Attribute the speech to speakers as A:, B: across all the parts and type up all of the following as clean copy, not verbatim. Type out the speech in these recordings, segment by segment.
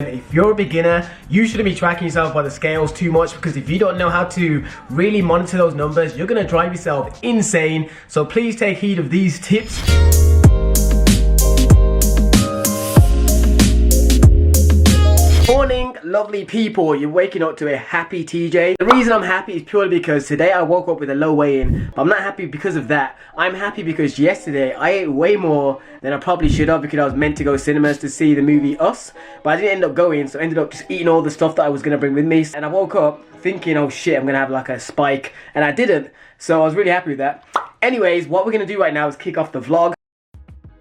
A: If you're a beginner, you shouldn't be tracking yourself by the scales too much, because if you don't know how to really monitor those numbers, you're gonna drive yourself insane. So please take heed of these tips. Morning, lovely people. You're waking up to a happy TJ. The reason I'm happy is purely because today I woke up with a low weigh-in, but I'm not happy because of that. I'm happy because yesterday I ate way more than I probably should have, because I was meant to go cinemas to see the movie Us, but I didn't end up going, so I ended up just eating all the stuff that I was gonna bring with me. And I woke up thinking, oh shit, I'm gonna have like a spike, and I didn't. So I was really happy with that. Anyways, what we're gonna do right now is kick off the vlog.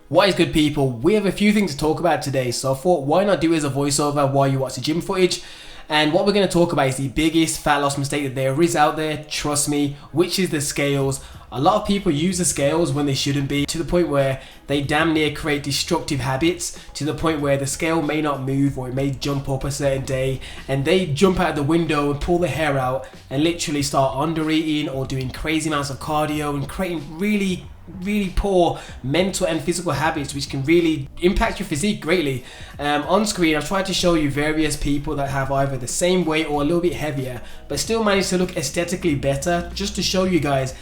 A: What is good, people? We have a few things to talk about today, so I thought why not do it as a voiceover while you watch the gym footage. And what we're going to talk about is the biggest fat loss mistake that there is out there, trust me, which is the scales. A lot of people use the scales when they shouldn't be, to the point where they damn near create destructive habits, to the point where the scale may not move or it may jump up a certain day, and they jump out the window and pull the hair out and literally start under eating or doing crazy amounts of cardio and creating really poor mental and physical habits, which can really impact your physique greatly. On screen I've tried to show you various people that have either the same weight or a little bit heavier but still manage to look aesthetically better, just to show you guys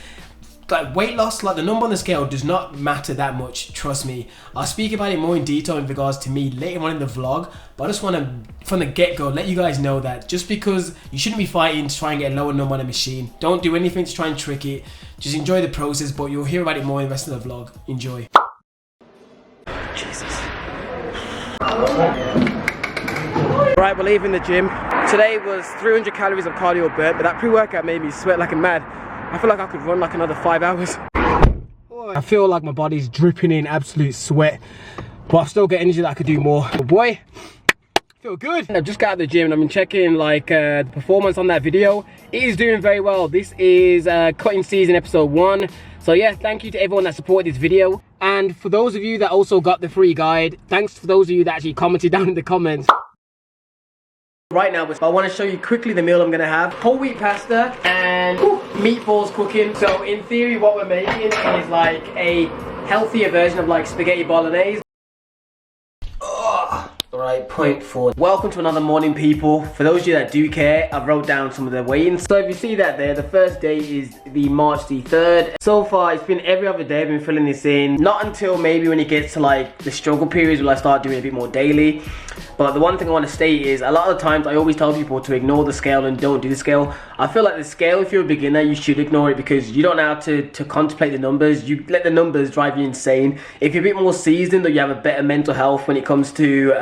A: like weight loss, like the number on the scale does not matter that much, trust me. I'll speak about it more in detail in regards to me later on in the vlog, but I just want to from the get-go let you guys know that just because you shouldn't be fighting to try and get a lower number on a machine, don't do anything to try and trick it, just enjoy the process, but you'll hear about it more in the rest of the vlog. Enjoy. Jesus. Right, we're leaving the gym. Today was 300 calories of cardio burnt, but that pre-workout made me sweat like a mad. I feel like I could run like another 5 hours. I feel like my body's dripping in absolute sweat, but I've still got energy that I could do more. But boy, I feel good. I've just got out of the gym and I've been checking like the performance on that video. It is doing very well. This is cutting season episode 1. So yeah, thank you to everyone that supported this video. And for those of you that also got the free guide, thanks for those of you that actually commented down in the comments. Right now, I want to show you quickly the meal I'm going to have. Whole wheat pasta and meatballs cooking. So in theory what we're making is like a healthier version of like spaghetti bolognese. Right, point 4. Welcome to another morning, people. For those of you that do care, I wrote down some of the weigh-ins. So if you see that there, the first day is the March the 3rd. So far, it's been every other day I've been filling this in. Not until maybe when it gets to like the struggle periods will I start doing a bit more daily. But the one thing I want to state is a lot of the times I always tell people to ignore the scale and don't do the scale. I feel like the scale, if you're a beginner, you should ignore it because you don't know how to contemplate the numbers. You let the numbers drive you insane. If you're a bit more seasoned or you have a better mental health when it comes to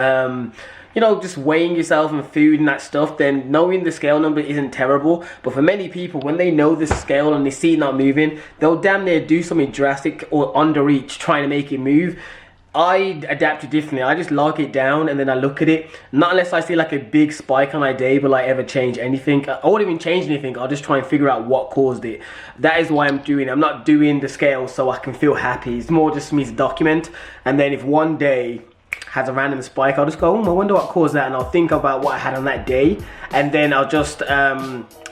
A: you know, just weighing yourself and food and that stuff, then knowing the scale number isn't terrible. But for many people, when they know the scale and they see it not moving, they'll damn near do something drastic or underreach trying to make it move. I adapt it differently. I just log it down and then I look at it. Not unless I see like a big spike on my day, will I ever change anything. I won't even change anything. I'll just try and figure out what caused it. That is why I'm doing it. I'm not doing the scale so I can feel happy. It's more just for me to document. And then if one day has a random spike, I'll just go, I wonder what caused that, and I'll think about what I had on that day, and then I'll just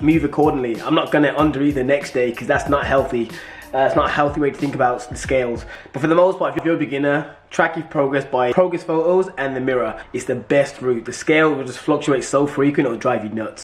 A: move accordingly. I'm not gonna undereat the next day because that's not healthy. It's not a healthy way to think about the scales. But for the most part, if you're a beginner, track your progress by progress photos and the mirror. It's the best route. The scale will just fluctuate so frequent, it'll drive you nuts.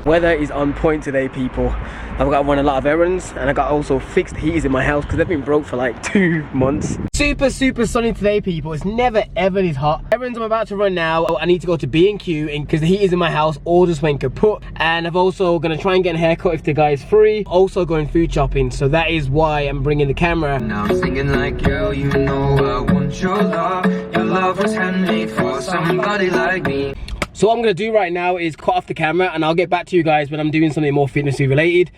A: Weather is on point today, people. I've got to run a lot of errands, and I got also fixed heaters in my house because they've been broke for like 2 months. Super sunny today, people. It's never ever this hot. Errands I'm about to run now. I need to go to B&Q because the heaters in my house all just went kaput, and I'm also gonna try and get a haircut if the guy's free. Also going food shopping, so that is why I'm bringing the camera.
B: Now I'm singing like, girl, you know I want your love. Your love was handmade for somebody like me.
A: So what I'm going to do right now is cut off the camera, and I'll get back to you guys when I'm doing something more fitnessy related.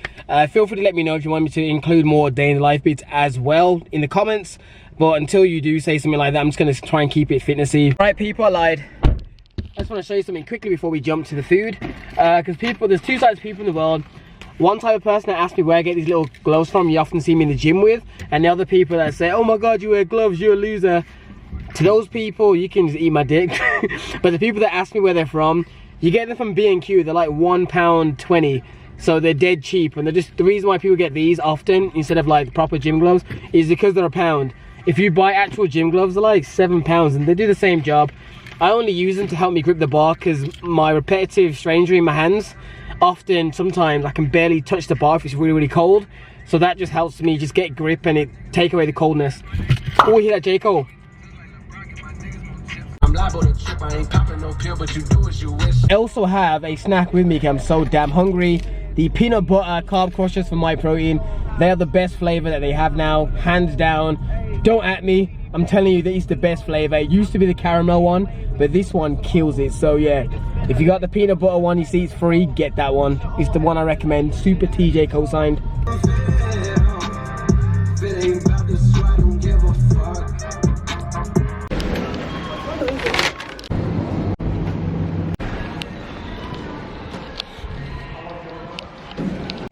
A: Feel free to let me know if you want me to include more day in the life bits as well in the comments. But until you do say something like that, I'm just going to try and keep it fitnessy. Right, people, I lied. I just want to show you something quickly before we jump to the food. Because there's two types of people in the world. One type of person that asks me where I get these little gloves from, you often see me in the gym with. And the other people that say, oh my god, you wear gloves, you're a loser. To those people, you can just eat my dick. But the people that ask me where they're from, you get them from B&Q. They're like £1.20, so they're dead cheap. And they're just, the reason why people get these often instead of like proper gym gloves is because they're £1. If you buy actual gym gloves, they're like £7, and they do the same job. I only use them to help me grip the bar because my repetitive strain injury in my hands, sometimes I can barely touch the bar if it's really cold. So that just helps me just get grip and it take away the coldness. Oh, you hear that, J. Cole? I also have a snack with me because I'm so damn hungry. The peanut butter carb crushers from My Protein. They are the best flavor that they have now, hands down. Don't at me, I'm telling you that it's the best flavor. It used to be the caramel one, but this one kills it. So yeah, if you got the peanut butter one, you see it's free, get that one. It's the one I recommend. Super TJ co-signed.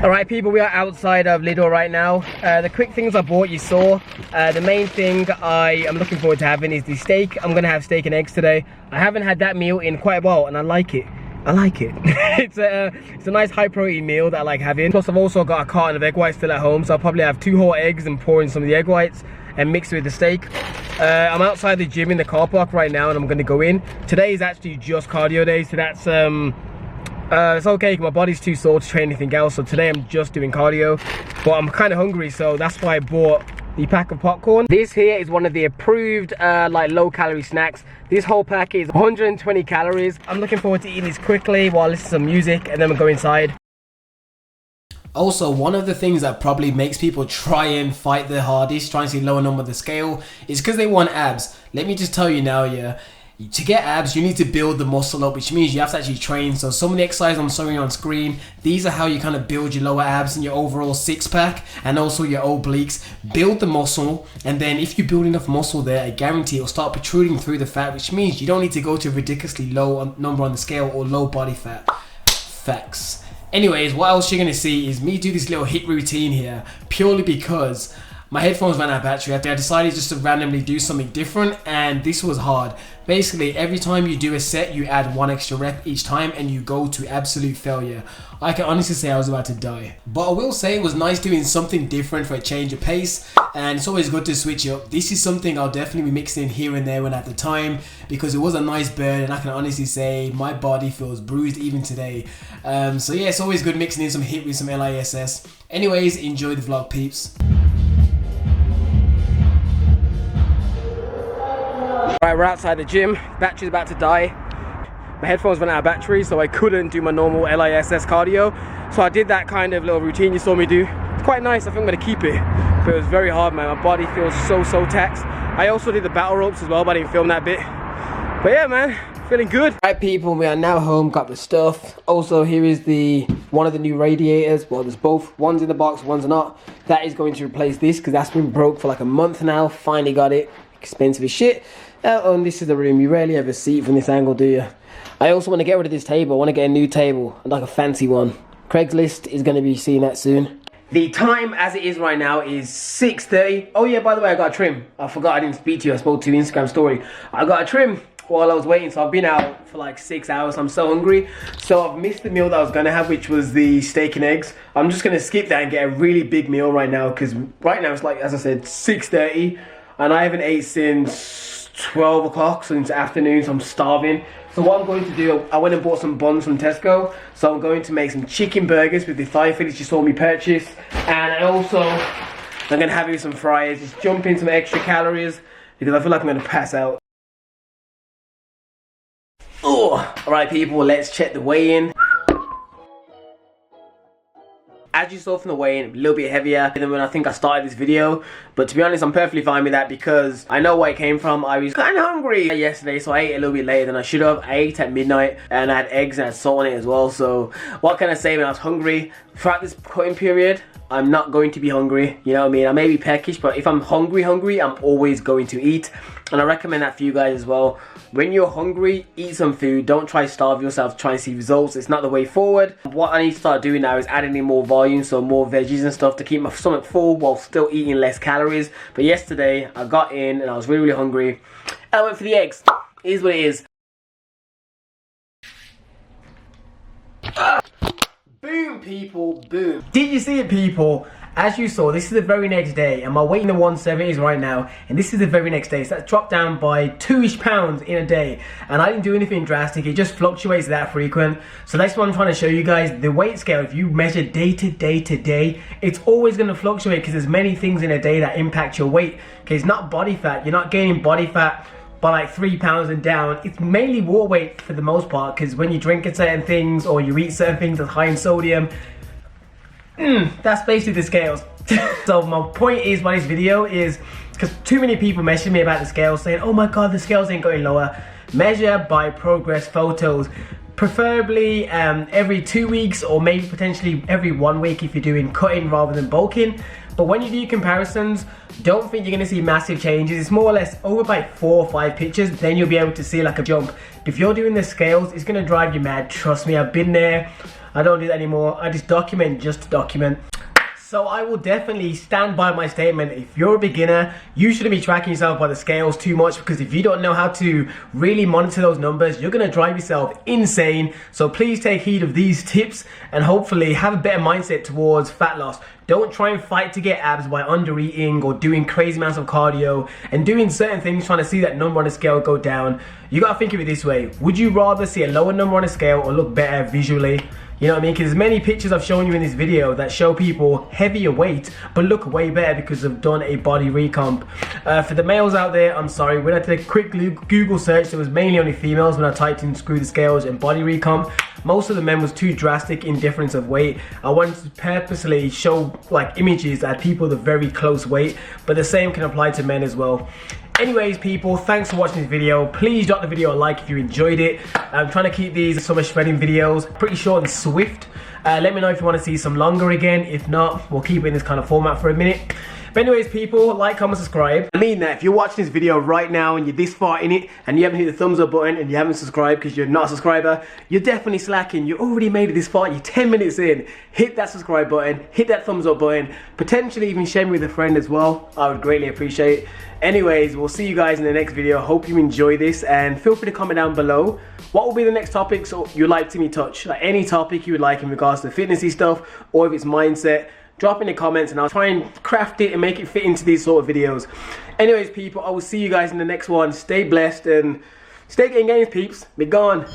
A: Alright people, we are outside of Lidl right now. The quick things I bought, you saw. The main thing I am looking forward to having is the steak. I'm going to have steak and eggs today. I haven't had that meal in quite a while and I like it. I like it. It's a nice high protein meal that I like having. Plus I've also got a carton of egg whites still at home, so I'll probably have 2 whole eggs and pour in some of the egg whites and mix it with the steak. I'm outside the gym in the car park right now and I'm going to go in. Today is actually just cardio day, so that's it's okay, my body's too sore to train anything else, so today I'm just doing cardio. But I'm kind of hungry, so that's why I bought the pack of popcorn. This here is one of the approved like low calorie snacks. This whole pack is 120 calories. I'm looking forward to eating this quickly while I listen to some music and then we'll go inside. Also, one of the things that probably makes people try and fight the hardest, trying to see lower number on the scale, is because they want abs. Let me just tell you now, yeah, to get abs, you need to build the muscle up, which means you have to actually train. So some of the exercises I'm showing you on screen, these are how you kind of build your lower abs and your overall six-pack and also your obliques. Build the muscle, and then if you build enough muscle there, I guarantee it'll start protruding through the fat, which means you don't need to go to a ridiculously low number on the scale or low body fat. Facts. Anyways, what else you're going to see is me do this little HIIT routine here, purely because my headphones ran out of battery. I decided just to randomly do something different, and this was hard. Basically, every time you do a set, you add 1 extra rep each time, and you go to absolute failure. I can honestly say I was about to die. But I will say it was nice doing something different for a change of pace, and it's always good to switch up. This is something I'll definitely be mixing here and there when at the time, because it was a nice burn, and I can honestly say my body feels bruised even today. So yeah, it's always good mixing in some HIIT with some LISS. Anyways, enjoy the vlog, peeps. Right, we're outside the gym. Battery's about to die. My headphones ran out of battery, so I couldn't do my normal LISS cardio. So I did that kind of little routine you saw me do. It's quite nice. I think I'm gonna keep it. But it was very hard, man. My body feels so taxed. I also did the battle ropes as well, but I didn't film that bit. But yeah, man, feeling good. Right, people, we are now home. Got the stuff. Also, here is one of the new radiators. Well, there's both. One's in the box, one's not. That is going to replace this because that's been broke for like a month now. Finally got it. Expensive as shit. And this is the room. You rarely ever see it from this angle, do you? I also want to get rid of this table. I want to get a new table, like a fancy one. Craigslist is going to be seeing that soon. The time as it is right now is 6:30. Oh yeah, by the way, I got a trim. I forgot I didn't speak to you. I spoke to your Instagram story. I got a trim while I was waiting, so I've been out for like 6 hours. I'm so hungry. So I've missed the meal that I was going to have, which was the steak and eggs. I'm just going to skip that and get a really big meal right now, because right now it's like, as I said, 6:30. And I haven't ate since 12 o'clock, so it's afternoon, so I'm starving. So what I'm going to do, I went and bought some buns from Tesco. So I'm going to make some chicken burgers with the thigh fillets you saw me purchase. And also, I'm going to have some fries, just jump in some extra calories, because I feel like I'm going to pass out. Oh, alright people, let's check the weigh-in. As you saw from the weigh-in, a little bit heavier than when I think I started this video. But to be honest, I'm perfectly fine with that because I know where it came from. I was kind of hungry yesterday, so I ate a little bit later than I should have. I ate at midnight and I had eggs and I had salt on it as well. So what can I say when I was hungry? Throughout this cutting period, I'm not going to be hungry, you know what I mean? I may be peckish, but if I'm hungry, I'm always going to eat. And I recommend that for you guys as well. When you're hungry, eat some food. Don't try to starve yourself to try and see results. It's not the way forward. What I need to start doing now is adding in more volume, so more veggies and stuff to keep my stomach full while still eating less calories. But yesterday, I got in and I was really hungry. I went for the eggs. It is what it is. Boom, people, boom. Did you see it, people? As you saw, this is the very next day, and my weight in the 170s right now, and this is the very next day, so that's dropped down by 2-ish pounds in a day, and I didn't do anything drastic, it just fluctuates that frequent. So that's what I'm trying to show you guys. The weight scale, if you measure day to day to day, it's always going to fluctuate because there's many things in a day that impact your weight. Okay, it's not body fat, you're not gaining body fat by like 3 pounds and down. It's mainly water weight for the most part, because when you drink certain things or you eat certain things that's high in sodium, that's basically the scales. So my point is by this video is, because too many people message me about the scales saying, oh my god, the scales ain't going lower. Measure by progress photos, preferably every 2 weeks, or maybe potentially every 1 week if you're doing cutting rather than bulking. But when you do comparisons, don't think you're going to see massive changes. It's more or less over by 4 or 5 pictures, then you'll be able to see like a jump. If you're doing the scales, it's going to drive you mad. Trust me, I've been there. I don't do that anymore. I just document just to document. So I will definitely stand by my statement. If you're a beginner, you shouldn't be tracking yourself by the scales too much, because if you don't know how to really monitor those numbers, you're going to drive yourself insane. So please take heed of these tips and hopefully have a better mindset towards fat loss. Don't try and fight to get abs by under eating or doing crazy amounts of cardio and doing certain things trying to see that number on the scale go down. You got to think of it this way. Would you rather see a lower number on a scale or look better visually? You know what I mean? Because there's many pictures I've shown you in this video that show people heavier weight but look way better because they've done a body recomp. For the males out there, I'm sorry, when I did a quick Google search, there was mainly only females when I typed in screw the scales and body recomp. Most of the men was too drastic in difference of weight. I wanted to purposely show like images that people with a very close weight, but the same can apply to men as well. Anyways, people, thanks for watching this video. Please drop the video a like if you enjoyed it. I'm trying to keep these summer shredding videos pretty short and swift. Let me know if you want to see some longer again. If not, we'll keep it in this kind of format for a minute. But anyways, people, like, comment, subscribe. I mean that if you're watching this video right now and you're this far in it and you haven't hit the thumbs up button and you haven't subscribed because you're not a subscriber, you're definitely slacking. You already made it this far, you're 10 minutes in. Hit that subscribe button, hit that thumbs up button, potentially even share me with a friend as well. I would greatly appreciate it. Anyways, we'll see you guys in the next video. Hope you enjoy this, and feel free to comment down below what will be the next topics you'd like to see me touch. Like any topic you would like in regards to fitnessy stuff, or if it's mindset, drop in the comments and I'll try and craft it and make it fit into these sort of videos. Anyways, people, I will see you guys in the next one. Stay blessed and stay getting games, peeps. Be gone.